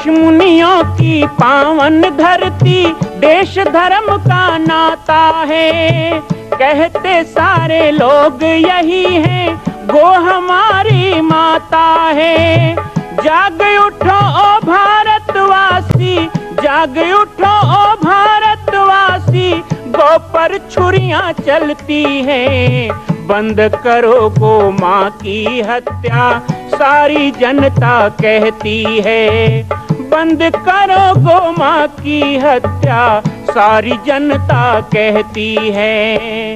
ऋषि मुनियों की पावन धरती, देश धर्म का नाता है। कहते सारे लोग यही हैं, गो हमारी माता है। जाग उठो ओ भारतवासी, जाग उठो ओ भारतवासी, गो पर छुरियां चलती हैं। बंद करो गो माँ की हत्या, सारी जनता कहती है। बंद करो गो माँ की हत्या, सारी जनता कहती है।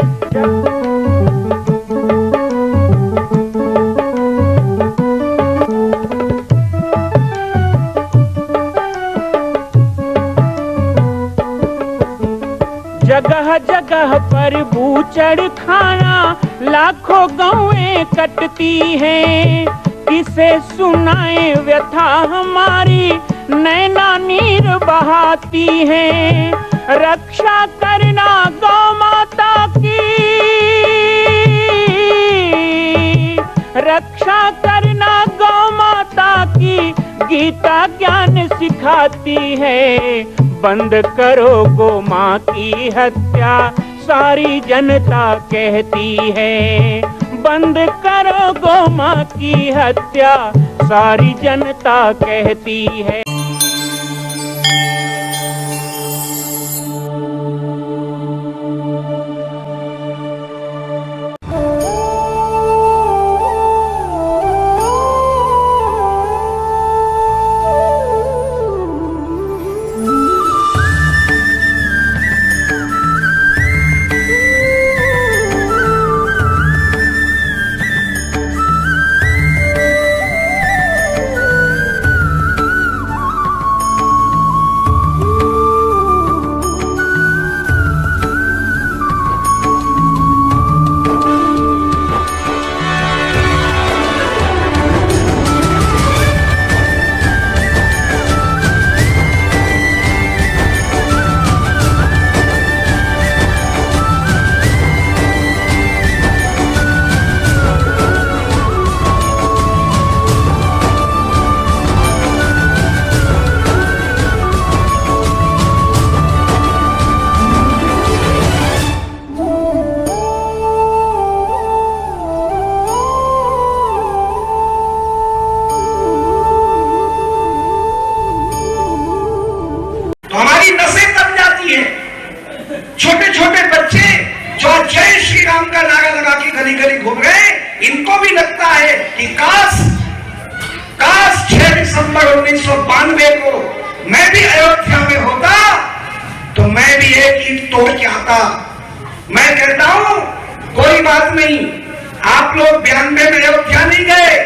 जगह जगह पर बूचड़ खाना, लाखों गौएं कटती हैं। किसे सुनाए व्यथा हमारी, नैना नीर बहाती हैं। रक्षा करना गौ माता की, रक्षा करना गौ माता की, गीता ज्ञान सिखाती है। बंद करो गो माँ की हत्या, सारी जनता कहती है। बंद करो गो माँ की हत्या, सारी जनता कहती है। छोटे छोटे बच्चे जो जय श्री राम का नारा लगा के गली गली घूम रहे हैं, इनको भी लगता है कि काश 6 दिसंबर 1992 को मैं भी अयोध्या में होता तो मैं भी एक ईंट तोड़ के आता। मैं कहता हूं कोई बात नहीं, आप लोग 92 में अयोध्या नहीं गए,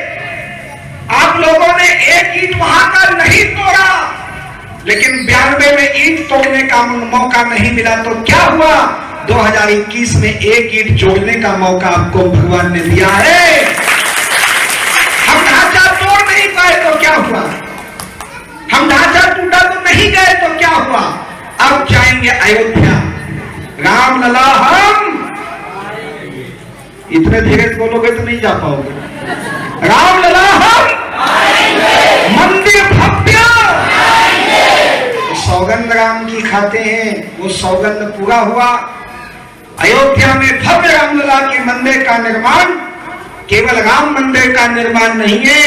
आप लोगों ने एक ईंट वहां का नहीं तोड़ा, लेकिन 92 में ईंट तोड़ने का मौका नहीं मिला तो क्या हुआ, 2021 में एक ईंट जोड़ने का मौका आपको भगवान ने दिया है। हम ढांचा तोड़ नहीं पाए तो क्या हुआ, हम ढांचा टूटा तो नहीं गए तो क्या हुआ, अब जाएंगे अयोध्या। राम लला हम, इतने धीरे बोलोगे तो नहीं जा पाओगे। राम लला हम, मंदिर भव्य, सौगंध राम की खाते हैं, वो सौगंध पूरा हुआ। अयोध्या में भव्य रामलला के मंदिर का निर्माण केवल राम मंदिर का निर्माण नहीं है,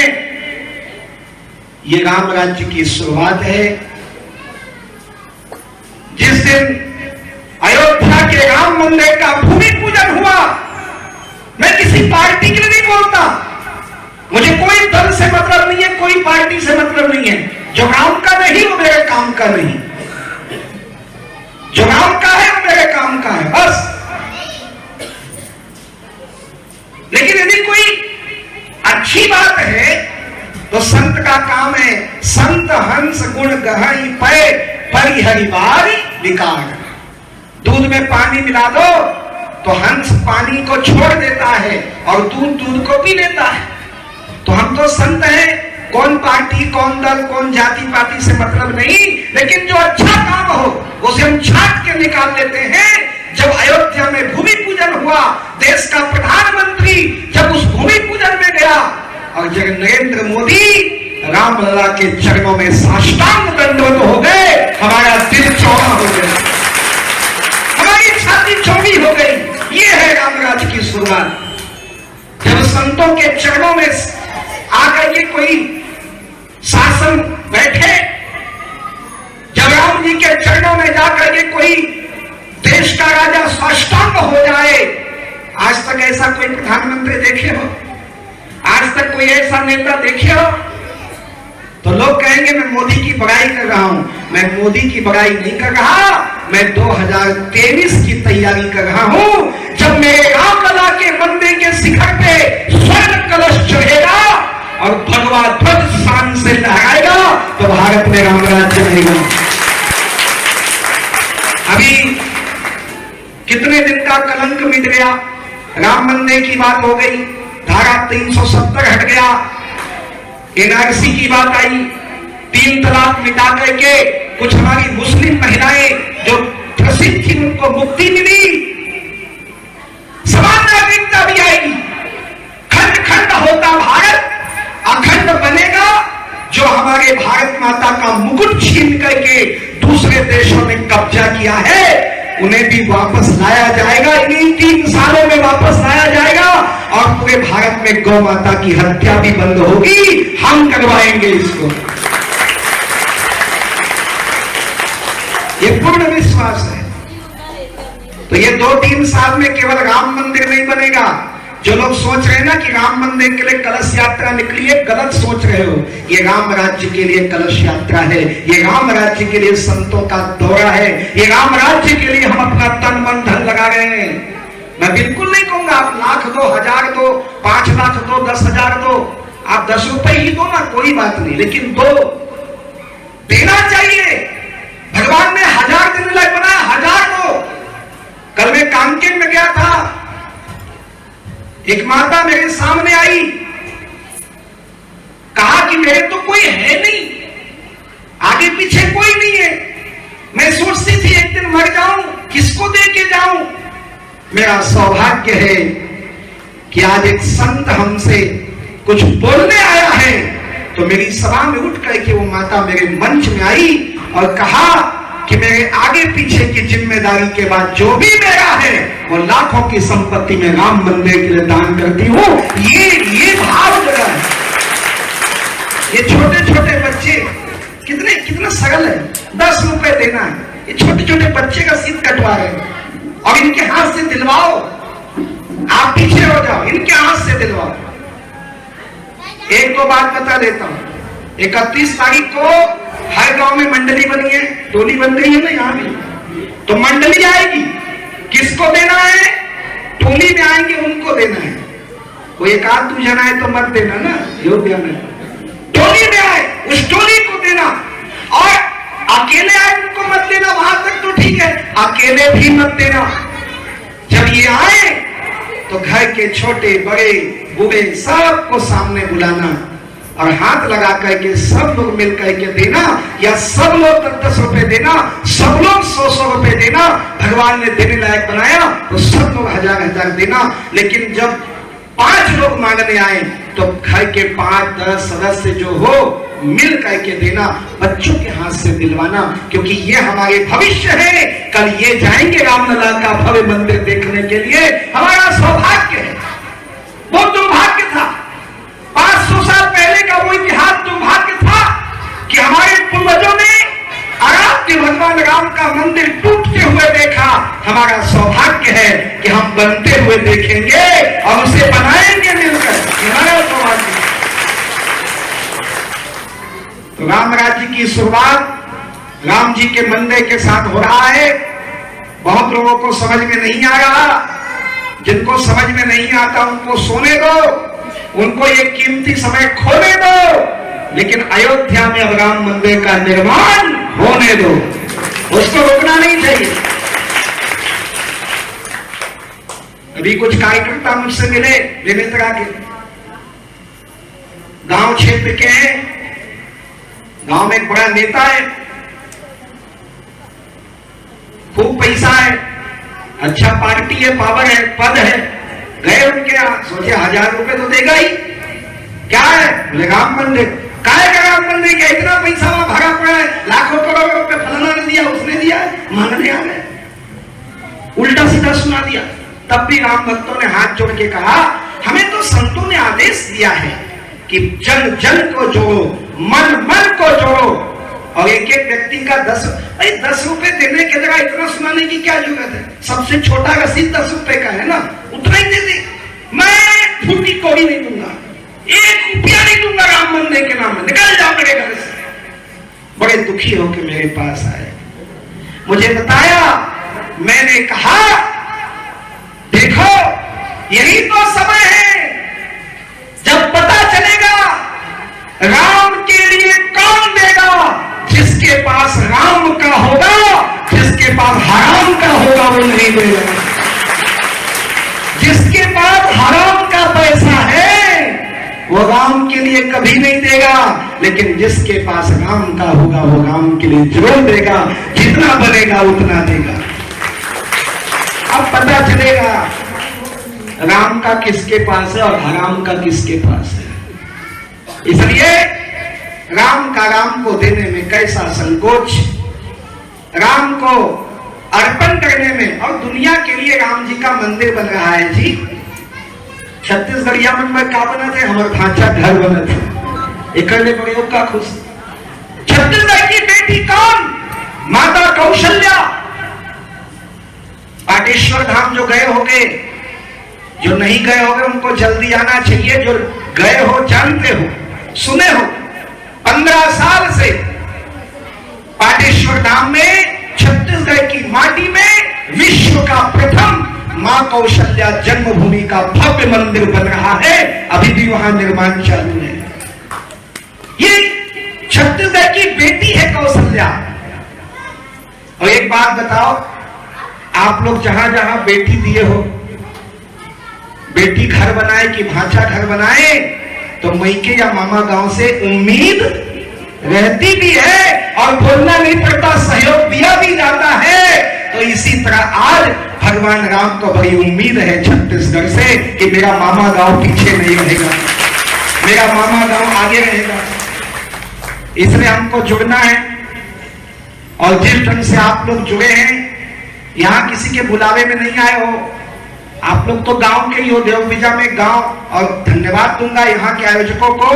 ये राम राज्य की शुरुआत है। जिस दिन अयोध्या के राम मंदिर का भूमि पूजन हुआ, मैं किसी पार्टी के लिए नहीं बोलता, मुझे कोई दल से मतलब नहीं है, कोई पार्टी से मतलब नहीं है। जो राम का नहीं वो मेरे काम का नहीं, जो राम का है वो मेरे काम का है, बस। लेकिन यदि कोई अच्छी बात है तो संत का काम है, संत हंस गुण गहई पै परिहरिवार विकार। दूध में पानी मिला दो तो हंस पानी को छोड़ देता है और दूध को पी लेता है। तो हम तो संत हैं, कौन पार्टी कौन दल कौन जाति पाति से मतलब नहीं, लेकिन जो अच्छा काम हो उसे हम छाट के निकाल लेते हैं। जब अयोध्या में भूमि पूजन हुआ, देश का प्रधानमंत्री जब उस भूमि पूजन में गया और जब नरेंद्र मोदी रामलला के चरणों में साष्टांग दंडवत हो गए, हमारा दिल चौड़ा हो गया, हमारी छाती चौड़ी हो गई। ये है रामराज की शुरुआत। जब संतों के चरणों में आकर के कोई शासन बैठे, जब राम जी के चरणों में जाकर के कोई देश का राजा साष्टांग हो जाए, आज तक ऐसा कोई प्रधानमंत्री देखे हो, आज तक कोई ऐसा नेता देखे हो? तो लोग कहेंगे मैं मोदी की बड़ाई कर रहा हूं। मैं मोदी की बड़ाई नहीं कर रहा, मैं 2023 की तैयारी कर रहा हूं, जब मेरे रामलला के मंदिर के शिखर पे स्वर्ण कलश चढ़ेगा और भगवा ध्वज शान से लहराएगा, तो भारत में रामराज्य बनेगा। अभी कितने दिन का कलंक मिट गया, राम मंदिर की बात हो गई, धारा 370 हट गया, एनआरसी की बात आई, 3 तलाक मिटा करके कुछ हमारी मुस्लिम महिलाएं जो प्रसिद्ध थी उनको मुक्ति मिली, समान नागरिकता भी आएगी, खंड खंड होता भारत अखंड बनेगा। जो हमारे भारत माता का मुकुट छीन करके दूसरे देशों में कब्जा किया है, उन्हें भी वापस लाया जाएगा, इन्हीं 3 सालों में वापस लाया जाएगा, और पूरे भारत में गौ माता की हत्या भी बंद होगी। हम करवाएंगे इसको, ये पूर्ण विश्वास है। तो ये 2-3 साल में केवल राम मंदिर नहीं बनेगा। जो लोग सोच रहे हैं ना कि राम मंदिर के लिए कलश यात्रा निकली है, गलत सोच रहे हो। ये राम राज्य के लिए कलश यात्रा है, ये राम राज्य के लिए संतों का दौरा है, ये राम राज्य के लिए हम अपना तन मन धन लगा रहे हैं। मैं बिल्कुल नहीं कहूंगा आप लाख दो, 1000 दो, 5 लाख दो, 10,000 दो, आप 10 रुपए ही दो ना, कोई बात नहीं, लेकिन दो, देना चाहिए। भगवान ने 1000 दिन लायक बनाया, 1000 दो। कल मैं कांकेर में गया था, एक माता मेरे सामने आई, कहा कि मेरे तो कोई है नहीं, आगे पीछे कोई नहीं है, मैं सोचती थी एक दिन मर जाऊं, किसको दे के जाऊं। मेरा सौभाग्य है कि आज एक संत हमसे कुछ बोलने आया है, तो मेरी सभा में उठ करके वो माता मेरे मंच में आई और कहा कि मेरे आगे पीछे की जिम्मेदारी के बाद जो भी मेरा है वो लाखों की संपत्ति में राम मंदिर के लिए दान करती हूं। ये भाव जगा है। ये छोटे छोटे बच्चे कितना सरल है, 10 रुपए देना है, ये छोटे छोटे बच्चे का सिर कटवा रहे हैं और इनके हाथ से दिलवाओ, आप पीछे हो जाओ, इनके हाथ से दिलवाओ। एक दो बात बता देता हूं, 31 तारीख को हर गांव में मंडली बनी है, टोली बन गई है ना यहाँ भी, तो मंडली आएगी, किसको देना है? टोली में आएंगे उनको देना है। कोई एक आध 2 जना है तो मत देना ना, योग्य में टोली में आए उस टोली को देना, और अकेले आए उनको मत देना, वहां तक तो ठीक है, अकेले भी मत देना। जब ये आए तो घर के छोटे बड़े बूढ़े सबको सामने बुलाना और हाथ लगा करके सब लोग मिल करके देना, या सब लोग 10 रुपए देना, सब लोग 100 रुपए देना। भगवान ने देने लायक बनाया तो सब लोग 1000 देना। लेकिन जब 5 लोग मांगने आए तो घर के 5-10 सदस्य जो हो मिल करके देना, बच्चों के हाथ से दिलवाना, क्योंकि ये हमारे भविष्य है। कल ये जाएंगे रामलला का भव्य मंदिर देखने के लिए, हमारा सौभाग्य है। वो दुर्भाग्य था 500 साल पहले का, वो इतिहास दुर्भाग्य था कि हमारे पूर्वजों ने आराध्य भगवान राम का मंदिर टूटते हुए देखा। हमारा सौभाग्य है कि हम बनते हुए देखेंगे और उसे बनाएंगे मिलकर, हमारा सौभाग्य। तो राम राज्य की शुरुआत राम जी के मंदिर के साथ हो रहा है। बहुत लोगों को समझ में नहीं आ रहा, जिनको समझ में नहीं आता उनको सोने दो, उनको ये कीमती समय खोने दो, लेकिन अयोध्या में अब राम मंदिर का निर्माण होने दो, उसको रोकना नहीं चाहिए। अभी कुछ कार्यकर्ता मुझसे मिले बेमित्रा के, गांव क्षेत्र के हैं, गांव में एक बड़ा नेता है, खूब पैसा है, अच्छा पार्टी है, पावर है, पद है। गए उनके यहाँ, सोचे 1000 रुपए तो देगा ही, क्या है? बोले राम मंदिर। काय का राम बनने के इतना पैसा वहां भरा पड़ा है, लाखों करोड़ों रुपए फलाना ने दिया, उसने दिया, मांगने आ गए, उल्टा सीधा सुना दिया। तब भी राम भक्तों ने हाथ जोड़ के कहा, हमें तो संतों ने आदेश दिया है कि जन जन को जोड़ो, मन मन को जोड़ो, और एक एक व्यक्ति का 10 रुपए देने की जगह इतना सुनाने की क्या जरूरत है? सबसे छोटा रसीद 10 रुपए का है ना, उतना ही दे दे। मैं फूटी कौड़ी नहीं दूंगा, 1 रुपया नहीं दूंगा राम बनने के नाम में, निकल जाओ मेरे घर से। बड़े दुखी होकर मेरे पास आए, मुझे बताया, मैंने कहा देखो यही तो समय है जब पता चलेगा राम के लिए कौन देगा। जिसके पास राम का होगा, जिसके पास हराम का होगा वो नहीं देगा। जिसके पास हराम का पैसा है वो राम के लिए कभी नहीं देगा, लेकिन जिसके पास राम का होगा वो राम के लिए जरूर देगा, जितना बनेगा उतना देगा। अब पता चलेगा राम का किसके पास है और हराम का किसके पास है। इसलिए राम का राम को देने में कैसा संकोच, राम को अर्पण करने में। और दुनिया के लिए राम जी का मंदिर बन रहा है जी। छत्तीसगढ़िया में क्या बना थे, हमारे ढांचा घर बना थे, एक प्रयोग का खुश। छत्तीसगढ़ की बेटी कौन? माता कौशल्या। पाटेश्वर धाम जो गए होंगे, जो नहीं गए होंगे उनको जल्दी आना चाहिए, जो गए हो जानते हो, सुने हो। 15 साल से पाटेश्वर धाम में छत्तीसगढ़ की माटी में विश्व का प्रथम मां कौशल्या जन्मभूमि का भव्य मंदिर बन रहा है, अभी भी वहां निर्माण चालू है। ये छत्तीसगढ़ की बेटी है कौशल्या। और एक बात बताओ, आप लोग जहां जहां बेटी दिए हो, बेटी घर बनाए कि भांचा घर बनाए, तो मैके या मामा गांव से उम्मीद रहती भी है और बोलना नहीं पड़ता, सहयोग दिया भी जाता है। तो इसी तरह आज भगवान राम को बड़ी उम्मीद है छत्तीसगढ़ से कि मेरा मामा गांव पीछे नहीं रहेगा, मेरा मामा गांव आगे रहेगा। इसलिए हमको जुड़ना है। और जिस ढंग से आप लोग जुड़े हैं, यहां किसी के बुलावे में नहीं आए हो, आप लोग तो गांव के ही हो, देवबीजा में गांव। और धन्यवाद दूंगा यहाँ के आयोजकों को।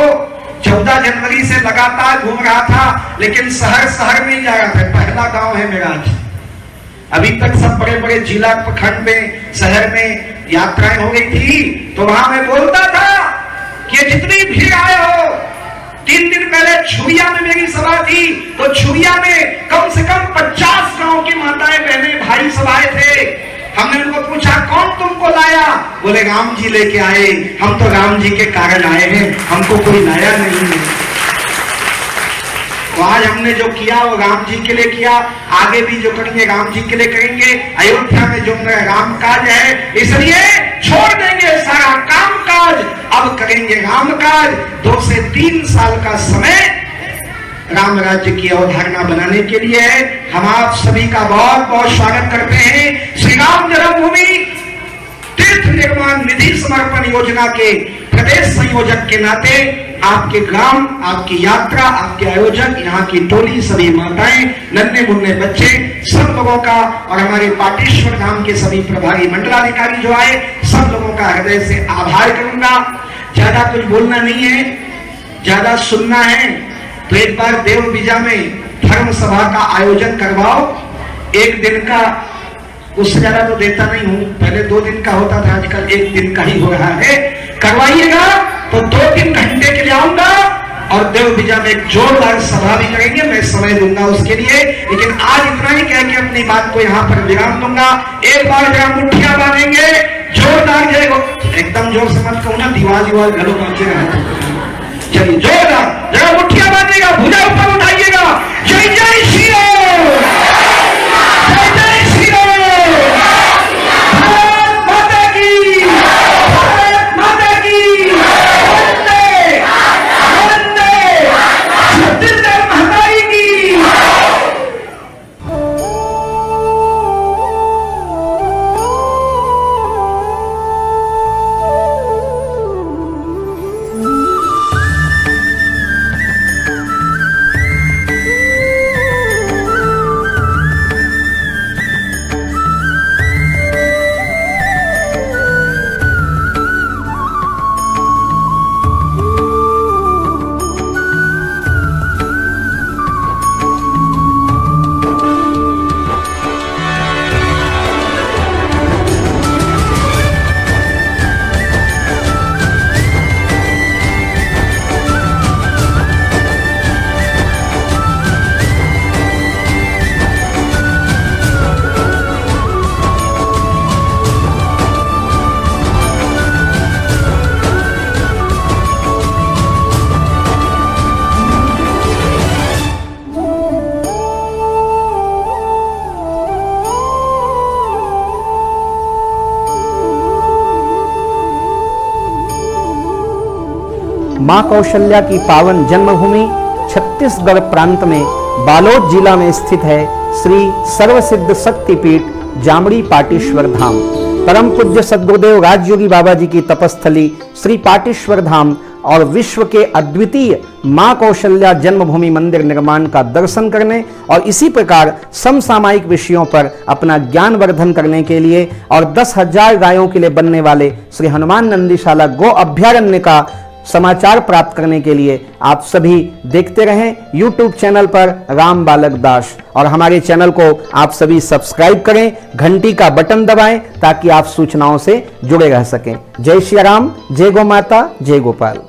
14 जनवरी से लगातार घूम रहा था, लेकिन शहर शहर में ही जा रहा था। पहला गांव है मेरा आज। अभी तक सब बड़े बड़े जिला प्रखंड में, शहर में यात्राएं हो गई थी, तो वहां मैं बोलता था कि जितनी भीड़ आए हो। 3 दिन पहले छुरिया में मेरी सभा थी, तो छुरिया में कम से कम 50 गांव की माताएं बहनें भाई सब आए थे। हमने उनको पूछा कौन तुमको लाया? बोले राम जी लेके आए। हम तो राम जी के कारण आए हैं, हमको कोई लाया नहीं है। तो आज हमने जो किया वो राम जी के लिए किया, आगे भी जो करेंगे राम जी के लिए करेंगे। अयोध्या में जो राम काज है, इसलिए छोड़ देंगे सारा काम काज, अब करेंगे राम काज। 2 से 3 साल का समय राम राज्य की अवधारणा बनाने के लिए है। हम आप सभी का बहुत बहुत स्वागत करते हैं। श्री राम जन्मभूमि तीर्थ निर्माण निधि समर्पण योजना के प्रदेश संयोजक के नाते आपके ग्राम, आपकी यात्रा, आपके आयोजक, यहाँ की टोली, सभी माताएं, नन्हे मुन्ने बच्चे, सब लोगों का और हमारे पाटेश्वर धाम के सभी प्रभारी मंडलाधिकारी जो आए, सब लोगों का हृदय से आभार करूंगा। ज्यादा कुछ बोलना नहीं है, ज्यादा सुनना है। तो एक बार देवबीजा में धर्म सभा का आयोजन करवाओ, 1 दिन का, उससे ज्यादा तो देता नहीं हूं, पहले 2 दिन का होता था, आजकल 1 दिन का ही हो रहा है। करवाइएगा तो 2-3 घंटे के लिए आऊंगा और देवबीजा में एक जोरदार सभा भी करेंगे, मैं समय दूंगा उसके लिए। लेकिन आज इतना ही कह के अपनी बात को यहाँ पर विराम दूंगा। एक बार जरा मुठ्ठियां बांधेंगे जोरदार, जय, एकदम जोर से मत कहूं ना, दीवार घरों पहुंचे रहा। चलिए जोरदार जरा मुठ्ठियां बांधिएगा, भुजा ऊपर उठाइएगा। जय जय श्री राम, जय जय श्री राम, भारत माता की, भारत माता की, वंदे वंदे, छत्तीसगढ़ महारानी की। मां कौशल्या की पावन जन्मभूमि छत्तीसगढ़ प्रांत में बालोद जिला में स्थित है श्री सर्वसिद्ध शक्तिपीठ जामड़ी पाटेश्वर धाम। परम पूज्य सद्गुरुदेव राजयोगी बाबा जी की तपस्थली श्री पाटेश्वर धाम और विश्व के अद्वितीय मां कौशल्या जन्मभूमि मंदिर निर्माण का दर्शन करने और इसी प्रकार समसामयिक विषयों पर अपना ज्ञान वर्धन करने के लिए और 10,000 गायों के लिए बनने वाले श्री हनुमान नंदीशाला गो अभ्यारण्य का समाचार प्राप्त करने के लिए आप सभी देखते रहें YouTube चैनल पर राम बालक दास, और हमारे चैनल को आप सभी सब्सक्राइब करें, घंटी का बटन दबाएं ताकि आप सूचनाओं से जुड़े रह सकें। जय श्री राम, जय गौ माता, जय गोपाल।